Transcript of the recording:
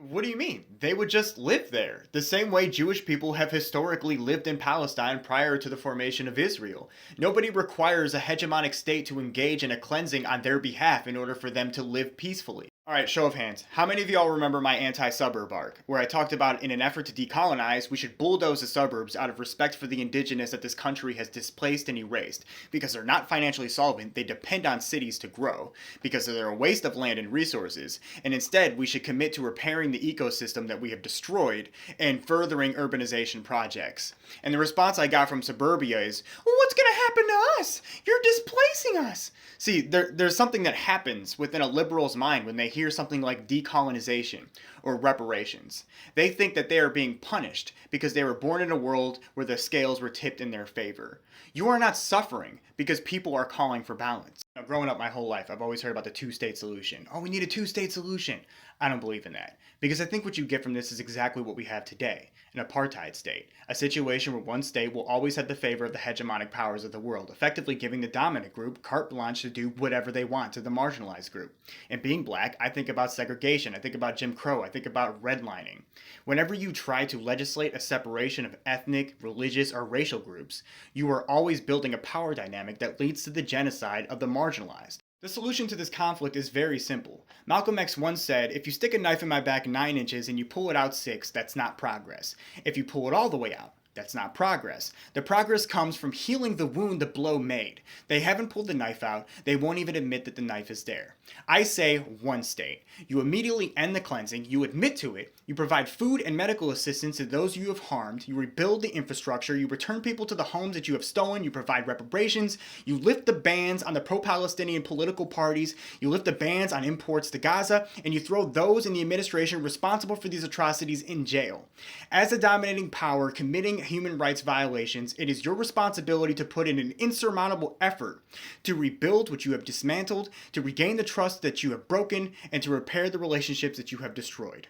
What do you mean? They would just live there, the same way Jewish people have historically lived in Palestine prior to the formation of Israel. Nobody requires a hegemonic state to engage in a cleansing on their behalf in order for them to live peacefully. Alright, show of hands. How many of y'all remember my anti-suburb arc, where I talked about in an effort to decolonize, we should bulldoze the suburbs out of respect for the indigenous that this country has displaced and erased. Because they're not financially solvent, they depend on cities to grow. Because they're a waste of land and resources. And instead, we should commit to repairing the ecosystem that we have destroyed and furthering urbanization projects. And the response I got from suburbia is, well, what's going to happen to us? You're displacing us. See, there's something that happens within a liberal's mind when they hear something like decolonization or reparations. They think that they are being punished because they were born in a world where the scales were tipped in their favor. You are not suffering because people are calling for balance. Now, growing up my whole life, I've always heard about the two-state solution. Oh, we need a two-state solution. I don't believe in that. Because I think what you get from this is exactly what we have today, an apartheid state. A situation where one state will always have the favor of the hegemonic powers of the world, effectively giving the dominant group carte blanche to do whatever they want to the marginalized group. And being black, I think about segregation, I think about Jim Crow, I think about redlining. Whenever you try to legislate a separation of ethnic, religious, or racial groups, you are always building a power dynamic that leads to the genocide of the marginalized. The solution to this conflict is very simple. Malcolm X once said, if you stick a knife in my back 9 inches and you pull it out 6, that's not progress. If you pull it all the way out, that's not progress. The progress comes from healing the wound the blow made. They haven't pulled the knife out. They won't even admit that the knife is there. I say one state. You immediately end the cleansing. You admit to it. You provide food and medical assistance to those you have harmed. You rebuild the infrastructure. You return people to the homes that you have stolen. You provide reparations. You lift the bans on the pro-Palestinian political parties. You lift the bans on imports to Gaza. And you throw those in the administration responsible for these atrocities in jail. As a dominating power committing human rights violations, it is your responsibility to put in an insurmountable effort to rebuild what you have dismantled, to regain the trust that you have broken, and to repair the relationships that you have destroyed.